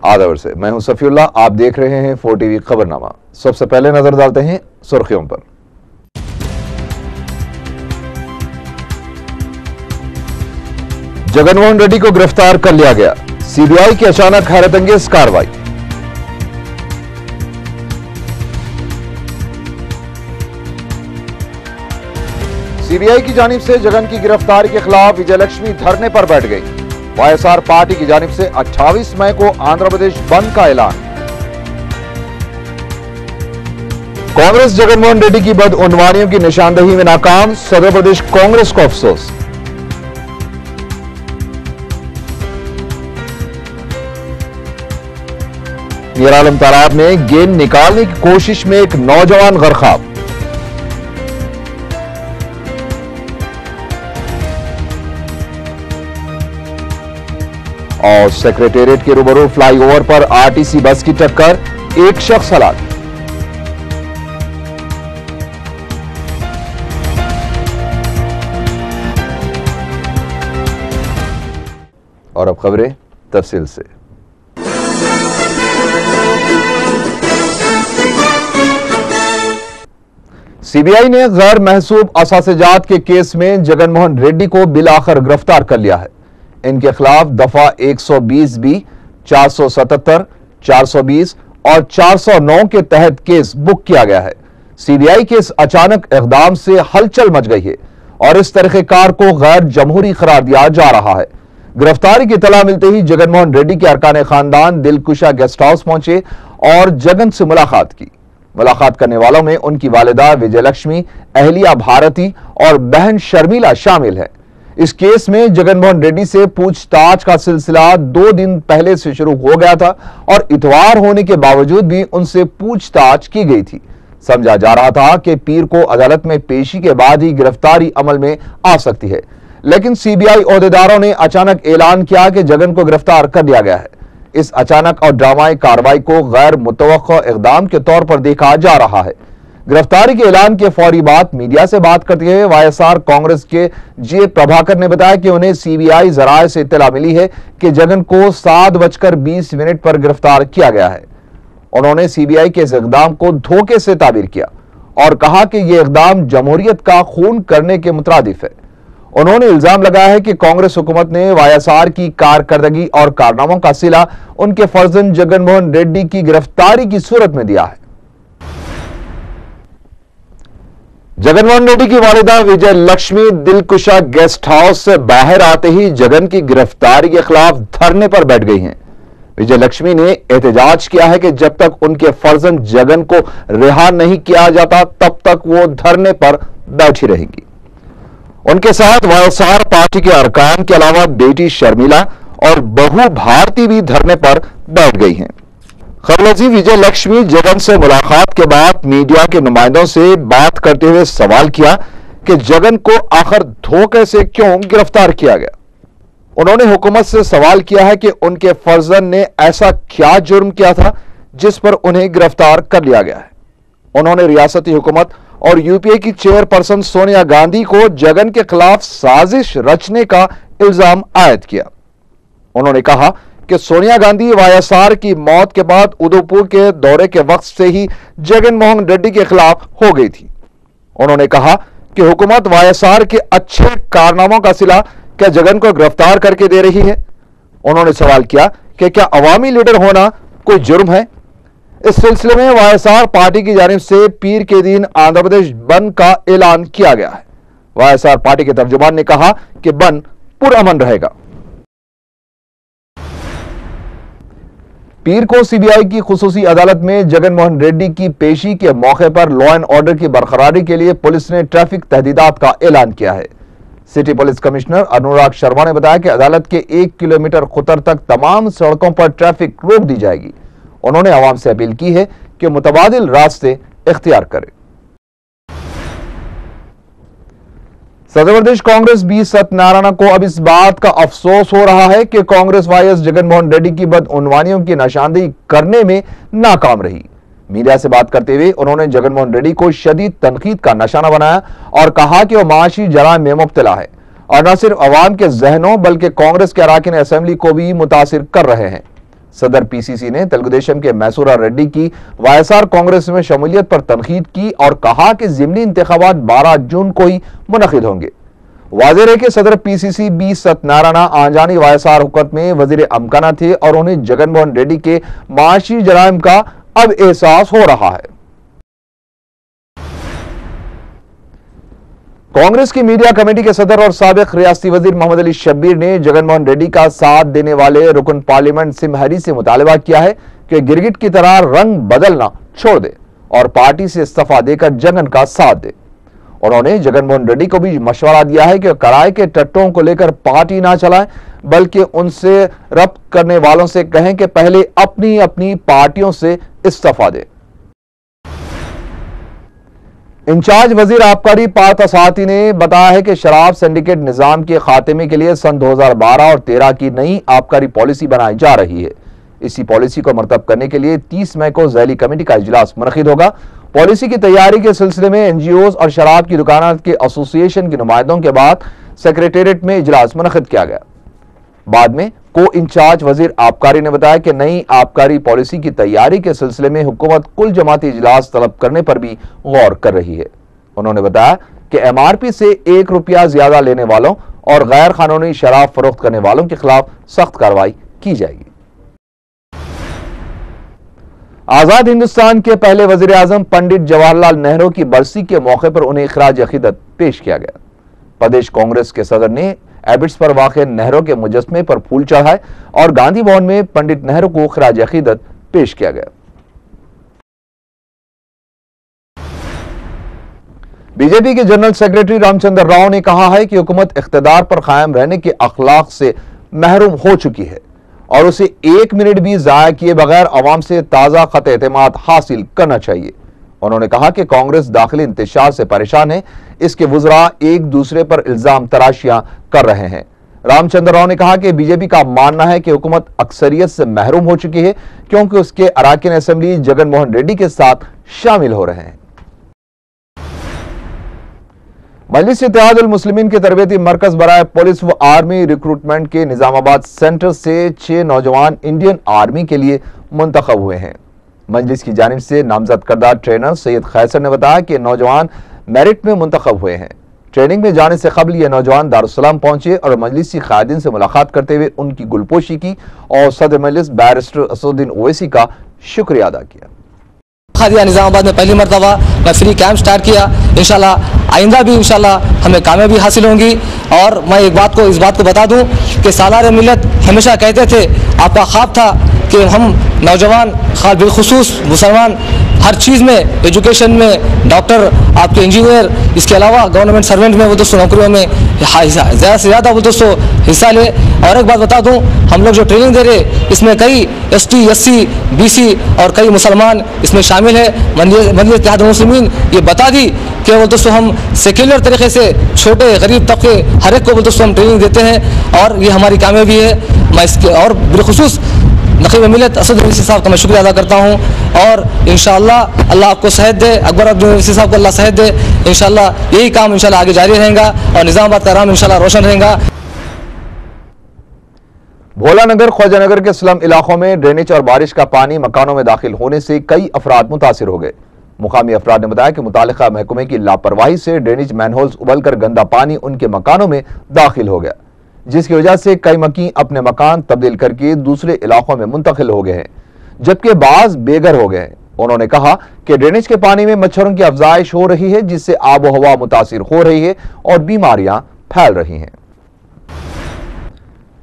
आदवर से मैं हूं सफीउल्लाह, आप देख रहे हैं 4TV खबरनामा। सबसे पहले नजर डालते हैं सुर्खियों पर। जगनमोहन रेड्डी को गिरफ्तार कर लिया गया, सीबीआई की अचानक हैरतअंगेज कार्रवाई। सीबीआई की जानिब से जगन की गिरफ्तारी के खिलाफ विजयलक्ष्मी धरने पर बैठ गई। वाईएसआर पार्टी की जानिब से 28 मई को आंध्र प्रदेश बंद का ऐलान। कांग्रेस जगनमोहन रेड्डी की बदउनवानियों की निशानदेही में नाकाम, सदर प्रदेश कांग्रेस को अफसोस। मीरालम तालाब में गेंद निकालने की कोशिश में एक नौजवान गरकाब। और सेक्रेटेरिएट के रूबरू फ्लाईओवर पर आरटीसी बस की टक्कर, एक शख्स हलाक। और अब खबरें तफसील से। सीबीआई ने गैर महसूब असासेजात के केस में जगनमोहन रेड्डी को बिलाखिर गिरफ्तार कर लिया है। इनके खिलाफ दफा 120B, 477, 420 और 409 के तहत केस बुक किया गया है। सीबीआई के इस अचानक इकदाम से हलचल मच गई है और इस तरीक़ेकार को गैर जमहूरी करार दिया जा रहा है। गिरफ्तारी की इत्तला मिलते ही जगनमोहन रेड्डी के अरकान खानदान दिलकुशा गेस्ट हाउस पहुंचे और जगन से मुलाकात की। मुलाकात करने वालों में उनकी वालिदा विजयलक्ष्मी, अहलिया भारती और बहन शर्मिला शामिल है। इस केस में जगनमोहन रेड्डी से पूछताछ का सिलसिला 2 दिन पहले से शुरू हो गया था और इतवार होने के बावजूद भी उनसे पूछताछ की गई थी। समझा जा रहा था कि पीर को अदालत में पेशी के बाद ही गिरफ्तारी अमल में आ सकती है, लेकिन सीबीआई ओहदेदारों ने अचानक ऐलान किया कि जगन को गिरफ्तार कर लिया गया है। इस अचानक और ड्रामाई कार्रवाई को गैर मुतवक्का इक़दाम के तौर पर देखा जा रहा है। गिरफ्तारी के ऐलान के फौरी बाद मीडिया से बात करते हुए वाईएसआर कांग्रेस के जी प्रभाकर ने बताया कि उन्हें सीबीआई जराये से इत्तला मिली है कि जगन को 7:20 पर गिरफ्तार किया गया है। उन्होंने सीबीआई के इस इक़दाम को धोखे से ताबीर किया और कहा कि यह इक़दाम जमहूरियत का खून करने के मुतरादिफ है। उन्होंने इल्जाम लगाया है कि कांग्रेस हुकूमत ने वाईएसआर की कारकर्दगी और कारनामों का सिला उनके फर्जंद जगनमोहन रेड्डी की गिरफ्तारी की सूरत में दिया है। जगनमोहन रेड्डी की वालिदा विजयलक्ष्मी दिलकुशा गेस्ट हाउस से बाहर आते ही जगन की गिरफ्तारी के खिलाफ धरने पर बैठ गई हैं। विजयलक्ष्मी ने एहतजाज किया है कि जब तक उनके फर्जंद जगन को रिहा नहीं किया जाता तब तक वो धरने पर बैठी रहेंगी। उनके साथ वाईएसआर पार्टी के अरकान के अलावा बेटी शर्मिला और बहू भारती भी धरने पर बैठ गई हैं। खबरजी विजयलक्ष्मी जगन से मुलाकात के बाद मीडिया के नुमाइंदों से बात करते हुए सवाल किया कि जगन को आखिर धोखे से क्यों गिरफ्तार किया गया। उन्होंने हुकूमत से सवाल किया है कि उनके फर्जंद ने ऐसा क्या जुर्म किया था जिस पर उन्हें गिरफ्तार कर लिया गया है। उन्होंने रियासती हुकूमत और यूपीए की चेयरपर्सन सोनिया गांधी को जगन के खिलाफ साजिश रचने का इल्जाम आयद किया। उन्होंने कहा कि सोनिया गांधी वाईएसआर की मौत के बाद उदयपुर के दौरे के वक्त से ही जगनमोहन रेड्डी के खिलाफ हो गई थी। उन्होंने कहा कि हुकूमत वाईएसआर के अच्छे कारनामों का सिला क्या जगन को गिरफ्तार करके दे रही है। उन्होंने सवाल किया कि क्या अवामी लीडर होना कोई जुर्म है। इस सिलसिले में वाईएसआर पार्टी की जानिब से पीर के दिन आंध्र प्रदेश बंद का ऐलान किया गया है। वाईएसआर पार्टी के तर्जुमान ने कहा कि बंद पुरअमन रहेगा। पीर को सीबीआई की खुसूसी अदालत में जगनमोहन रेड्डी की पेशी के मौके पर लॉ एंड ऑर्डर की बरकरारी के लिए पुलिस ने ट्रैफिक तहदीदात का ऐलान किया है। City police commissioner Anurag Sharma ने बताया कि अदालत के 1 किलोमीटर खुतर तक तमाम सड़कों पर ट्रैफिक रोक दी जाएगी। उन्होंने आवाम से अपील की है कि मुतबादिल रास्ते इख्तियार करें। सदर प्रदेश कांग्रेस बी सत्यनारायण को अब इस बात का अफसोस हो रहा है कि कांग्रेस वाईएस जगनमोहन रेड्डी की बदउनवानियों की निशानदेही करने में नाकाम रही। मीडिया से बात करते हुए उन्होंने जगनमोहन रेड्डी को शदीद तनकीद का निशाना बनाया और कहा कि वह माशी जराइम में मुब्तला है और न सिर्फ अवाम के जहनों बल्कि कांग्रेस के अरकान असेंबली को भी मुतासिर कर रहे हैं। सदर पीसीसी ने तेलुगुदेशम के मैसूरा रेड्डी की वाईएसआर कांग्रेस में शमूलियत पर तनकीद की और कहा कि ज़िमनी इंतखाबात 12 जून को ही मुनक़िद होंगे। वाज़ेह है कि सदर पीसीसी बी सत्यनारायण आंजानी वाईएसआर हुकूमत में वजीर अमकाना थे और उन्हें जगनमोहन रेड्डी के माशी जराइम का अब एहसास हो रहा है। कांग्रेस की मीडिया कमेटी के सदर और साबिक रियासती वजीर मोहम्मद अली शब्बीर ने जगनमोहन रेड्डी का साथ देने वाले रुकन पार्लियामेंट सिम हरी से मुतालबा किया है कि गिरगिट की तरह रंग बदलना छोड़ दे और पार्टी से इस्तीफा देकर जगन का साथ दे। उन्होंने जगनमोहन रेड्डी को भी मशवरा दिया है कि किराए के टट्टों को लेकर पार्टी ना चलाएं, बल्कि उनसे रब्त करने वालों से कहें कि पहले अपनी अपनी पार्टियों से इस्तीफा दें। इंचार्ज वजीर आबकारी पार्थ असाती ने बताया है कि शराब सिंडिकेट निजाम के खात्मे के लिए सन 2012 और 13 की नई आबकारी पॉलिसी बनाई जा रही है। इसी पॉलिसी को मरतब करने के लिए 30 मई को ज़ैली कमेटी का इजलास मुनक़िद होगा। पॉलिसी की तैयारी के सिलसिले में एनजीओज और शराब की दुकानों के एसोसिएशन के नुमाइंदों के बाद सेक्रेटेरिएट में इजलास मुनक़िद किया गया। बाद में को इंचार्ज वजीर आबकारी ने बताया कि नई आबकारी पॉलिसी की तैयारी के सिलसिले में हुकूमत कुल जमाती इजलास तलब करने पर भी गौर कर रही है। उन्होंने बताया कि एमआरपी से 1 रुपया ज्यादा लेने वालों और गैर कानूनी शराब फरोख्त करने वालों के खिलाफ सख्त कार्रवाई की जाएगी। आजाद हिंदुस्तान के पहले वजीर आजम पंडित जवाहरलाल नेहरू की बरसी के मौके पर उन्हें खराज अकीदत पेश किया गया। प्रदेश कांग्रेस के सदर ने एबिट्स पर वाक़े नेहरू के मुजस्मे पर फूल चढ़ाए और गांधी भवन में पंडित नेहरू को खराज अकीदत पेश किया गया। बीजेपी के जनरल सेक्रेटरी रामचंद्र राव ने कहा है कि हुकूमत इख्तिदार पर कायम रहने के अखलाक से महरूम हो चुकी है और उसे 1 मिनट भी ज़ाया किए बगैर अवाम से ताज़ा खत एतमाद हासिल करना चाहिए। उन्होंने कहा कि कांग्रेस दाखिली इंतशार से परेशान है, इसके वुज़रा एक दूसरे पर इल्जाम तराशियां कर रहे हैं। रामचंद्र राव ने कहा कि बीजेपी का मानना है कि हुकूमत अक्सरियत से महरूम हो चुकी है क्योंकि उसके अराकीन असेंबली जगनमोहन रेड्डी के साथ शामिल हो रहे हैं। मजलिस इत्तेहादुल मुस्लिमीन के तरबियती मरकज बराए पुलिस व आर्मी रिक्रूटमेंट के निजामाबाद सेंटर से 6 नौजवान इंडियन आर्मी के लिए मुंतखब हुए हैं। मजलिस की जानिब से नामजद करदा ट्रेनर सैयद खैसर ने बताया कि नौजवान मेरिट में मुंतखब हुए हैं। ट्रेनिंग में जाने से कबल ये नौजवान दारुस्सलाम पहुंचे और मजलिसी कायदीन से मुलाकात करते हुए उनकी गुलपोशी की और सदर मजलिस बैरिस्टर असदुद्दीन ओवैसी का शुक्रिया अदा किया। दिया निज़ामाबाद में पहली मरतबा मैं फ्री कैंप स्टार्ट किया। इंशाल्लाह आइंदा भी इंशाल्लाह हमें कामयाबी हासिल होंगी। और मैं इस बात को बता दूं कि सालार मिल्लत हमेशा कहते थे, आपका ख्वाब था कि हम नौजवान बिलखुसूस मुसलमान हर चीज़ में, एजुकेशन में, डॉक्टर, आपके इंजीनियर, इसके अलावा गवर्नमेंट सर्वेंट में वो दोस्तों नौकरियों में ज़्यादा से ज़्यादा वो दोस्तों हिस्सा ले। और एक बात बता दूं, हम लोग जो ट्रेनिंग दे रहे इसमें कई ST, SC, BC और कई मुसलमान इसमें शामिल है। मजलिस इत्तेहादुल मुस्लिमीन ये बता दी कि वो दोस्तों हम सेक्युलर तरीके से छोटे गरीब तबके हर एक को वो दोस्तों हम ट्रेनिंग देते हैं और ये हमारी कामयाबी है। मैं इसके और बिलखुसूस नक़ीब मिल्लत असद ओवैसी साहब का मैं शुक्रिया अदा करता हूँ और इंशाअल्लाह अल्लाह आपको सेहत दे, अकबर अब्दुल ओवैसी साहब को अल्लाह सेहत दे। इंशाअल्लाह यही काम इंशाअल्लाह आगे जारी रहेगा और निज़ामाबाद का नाम इंशाअल्लाह रोशन रहेगा। भोलानगर ख्वाजानगर के स्लम इलाकों में ड्रेनेज और बारिश का पानी मकानों में दाखिल होने से कई अफराद मुतासिर हो गए। मुकामी अफराद ने बताया कि मुतालिका महकमे की लापरवाही से ड्रेनेज मैनहोल्स उबलकर गंदा पानी उनके मकानों में दाखिल हो गया, जिसकी वजह से कई मकीन अपने मकान तब्दील करके दूसरे इलाकों में मुंतकिल हो गए हैं, जबकि बाज बेघर हो गए हैं। उन्होंने कहा कि ड्रेनेज के पानी में मच्छरों की अफजाइश हो रही है, जिससे आबो हवा मुतासिर हो रही है और बीमारियां फैल रही हैं।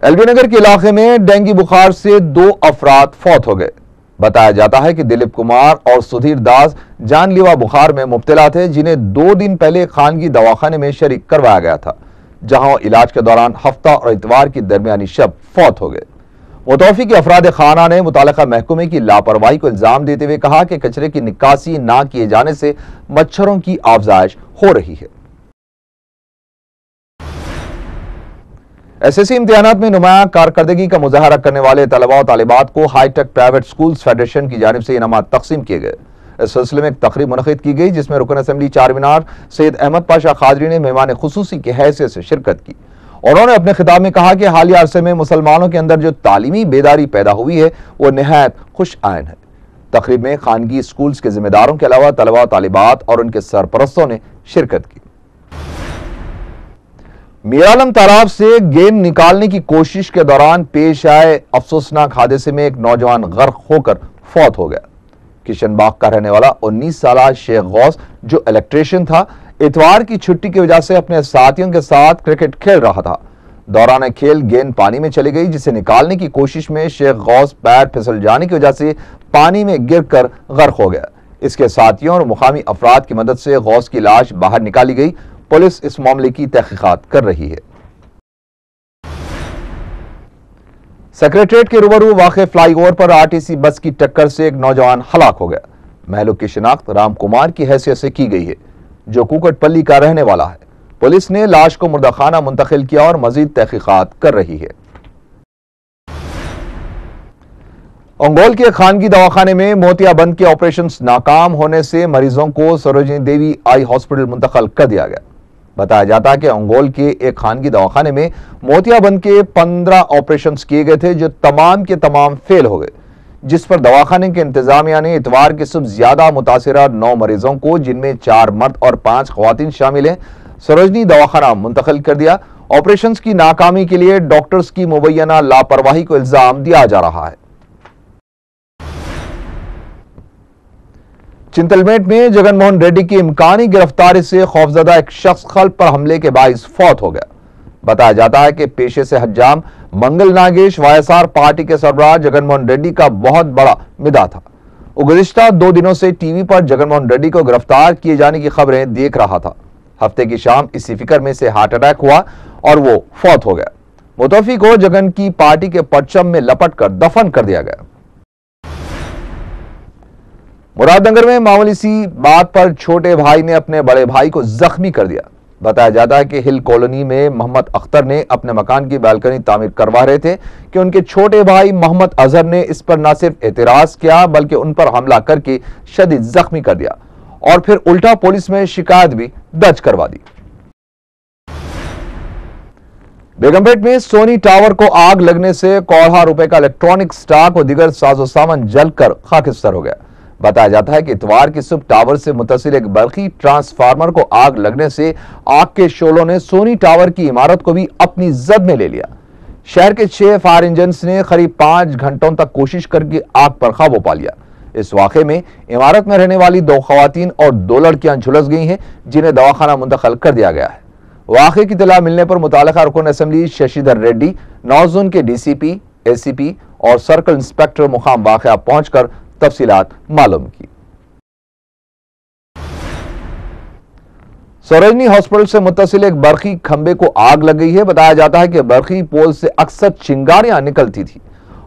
एलबी नगर के इलाके में डेंगू बुखार से 2 अफराद फौत हो गए। बताया जाता है कि दिलीप कुमार और सुधीर दास जानलेवा बुखार में मुब्तला थे, जिन्हें 2 दिन पहले खानगी दवाखाने में शरीक करवाया गया था, जहां इलाज के दौरान हफ्ता और इतवार की दरमियानी शब फौत हो गए। मुतवफ़ी के अफराद खाना ने मुतालिका महकमे की लापरवाही को इल्जाम देते हुए कहा कि कचरे की निकासी ना किए जाने से मच्छरों की अफजाइश हो रही है। SSC इम्तिहानात में नुमाया कारकर्दगी का मुजाहरा करने वाले तलबा और तालिबात को हाईटेक प्राइवेट स्कूल्स फेडरेशन की जानिब से इनामात तकसीम किए गए। इस सिलसिले में एक तकरीब मुनक़िद की गई, जिसमें रुकन असेंबली चार मीनार सैयद अहमद पाशा खादरी ने मेहमान खुसूसी की हैसियत से शिरकत की उन्होंने अपने खिताब में कहा कि हालिया अरसे में मुसलमानों के अंदर जो तालीमी बेदारी पैदा हुई है वो निहायत खुश आइन है। तकरीब में खानगी स्कूल्स के जिम्मेदारों के अलावा तलबा तालिबात और उनके सरपरस्तों ने शिरकत की। मीरालम तालाब से गेंद निकालने की कोशिश के दौरान पेश आए अफसोसनाक हादसे में एक नौजवान गर्क होकर फौत हो गया। किशनबाग का रहने वाला 19 साल शेख गौस, जो इलेक्ट्रिशियन था, इतवार की छुट्टी की वजह से अपने साथियों के साथ क्रिकेट खेल रहा था। दौरान खेल गेंद पानी में चली गई, जिसे निकालने की कोशिश में शेख गौस पैर फिसल जाने की वजह से पानी में गिरकर गर्क हो गया। इसके साथियों और मुकामी अफराद की मदद से गौस की लाश बाहर निकाली गई। पुलिस इस मामले की तहकीकात कर रही है। सेक्रेटरीट के रूबरू वाक़े फ्लाईओवर पर आरटीसी बस की टक्कर से एक नौजवान हलाक हो गया। महलूक की शिनाख्त राम कुमार की हैसियत से की गई है, जो कुकटपल्ली का रहने वाला है। पुलिस ने लाश को मुर्दाखाना मुंतकिल किया और मजीद तहकीकात कर रही है। अंगोल के खानगी दवाखाने में मोतियाबंद के ऑपरेशन नाकाम होने से मरीजों को सरोजिनी देवी आई हॉस्पिटल मुंतकिल कर दिया गया। बताया जाता है कि अंगोल के एक खानगी दवाखाने में मोतियाबंद के 15 ऑपरेशन किए गए थे, जो तमाम के तमाम फेल हो गए, जिस पर दवाखाने के इंतजामिया ने इतवार के सुबह ज्यादा मुतासिरा 9 मरीजों को, जिनमें 4 मर्द और 5 खवातीन शामिल हैं, सरोजनी दवाखाना मुंतकिल कर दिया। ऑपरेशन की नाकामी के लिए डॉक्टर्स की मुबैना लापरवाही को इल्जाम दिया जा रहा है। चिंतलमेट में जगनमोहन रेड्डी की इम्कानी गिरफ्तारी से खौफजदा एक शख्स कल्ब पर हमले के बाइस फौत हो गया। बताया जाता है कि पेशे से हज्जाम मंगल नागेश वाईएसआर पार्टी के सरबराह जगनमोहन रेड्डी का बहुत बड़ा मिदा था। वो गुज़िश्ता 2 दिनों से टीवी पर जगनमोहन रेड्डी को गिरफ्तार किए जाने की खबरें देख रहा था। हफ्ते की शाम इसी फिक्र में से हार्ट अटैक हुआ और वो फौत हो गया। मुतवफ़ी को जगन की पार्टी के परचम में लपट कर दफन कर दिया गया। मुरादनगर में मामूली सी बात पर छोटे भाई ने अपने बड़े भाई को जख्मी कर दिया। बताया जाता है कि हिल कॉलोनी में मोहम्मद अख्तर ने अपने मकान की बालकनी तामीर करवा रहे थे कि उनके छोटे भाई मोहम्मद अजहर ने इस पर न सिर्फ एतराज किया, बल्कि उन पर हमला करके शदीद जख्मी कर दिया और फिर उल्टा पुलिस में शिकायत भी दर्ज करवा दी। बेगमपेट में सोनी टावर को आग लगने से करोड़ों रुपए का इलेक्ट्रॉनिक स्टॉक और दीगर साजो सामान जलकर खाकिस्तान हो गया। बताया जाता है कि इतवार की सुबह टावर से मुत्तसिल एक बल्कि ट्रांसफार्मर को आग लगने से आग के शोलों ने सोनी टावर की इमारत को भी अपनी जद में ले लिया। शहर के 6 फायर इंजन ने करीब 5 घंटों तक कोशिश करके आग पर काबू पा लिया। इस वाक़े में इमारत में रहने वाली 2 खवातीन और 2 लड़कियां झुलस गई हैं, जिन्हें दवाखाना मुंतकिल कर दिया गया है। वाक़े की इत्तला मिलने पर मुतालिका रुकन असेंबली शशिधर रेड्डी, नौ जोन के डीसीपी, एसीपी और सर्कल इंस्पेक्टर मुकाम वाक़या पहुंचकर तफसीलात मालूम की। सरोजनी हॉस्पिटल से मुत्तसिल एक बरखी खंबे को आग लग गई है। बताया जाता है कि बरखी पोल से अक्सर चिंगारियां निकलती थी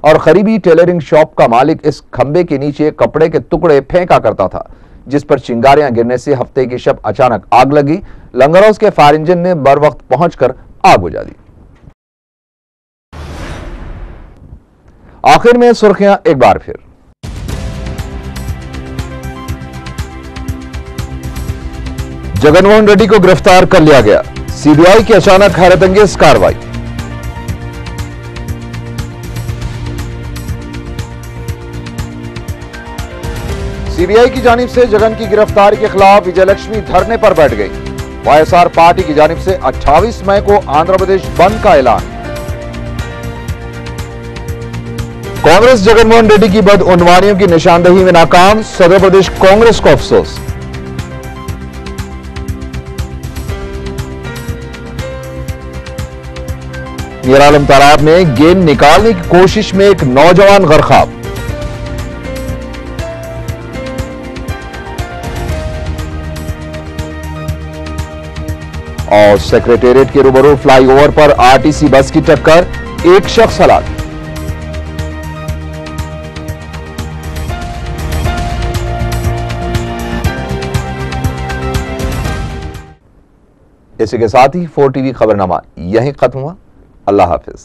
और करीबी टेलरिंग शॉप का मालिक इस खंबे के नीचे कपड़े के टुकड़े फेंका करता था, जिस पर चिंगारियां गिरने से हफ्ते की शब अचानक आग लगी। लंगर हाउस के फायर इंजन ने बर वक्त पहुंचकर आग बुझा दी। आखिर में सुर्खियां एक बार फिर। जगनमोहन रेड्डी को गिरफ्तार कर लिया गया। सीबीआई की अचानक हैरतअंगेज कार्रवाई। सीबीआई की जानिब से जगन की गिरफ्तारी के खिलाफ विजयलक्ष्मी धरने पर बैठ गई। वाईएसआर पार्टी की जानिब से 28 मई को आंध्र प्रदेश बंद का ऐलान। कांग्रेस जगनमोहन रेड्डी की बदउनवानियों की निशानदही में नाकाम, सदर प्रदेश कांग्रेस को अफसोस। मीरालम तालाब में गेंद निकालने की कोशिश में एक नौजवान गर्काब। और सेक्रेटेरिएट के रूबरू फ्लाईओवर पर आरटीसी बस की टक्कर, एक शख्स हलाक। इसी के साथ ही 4 टीवी खबरनामा यहीं खत्म हुआ। अल्लाह हाफिज।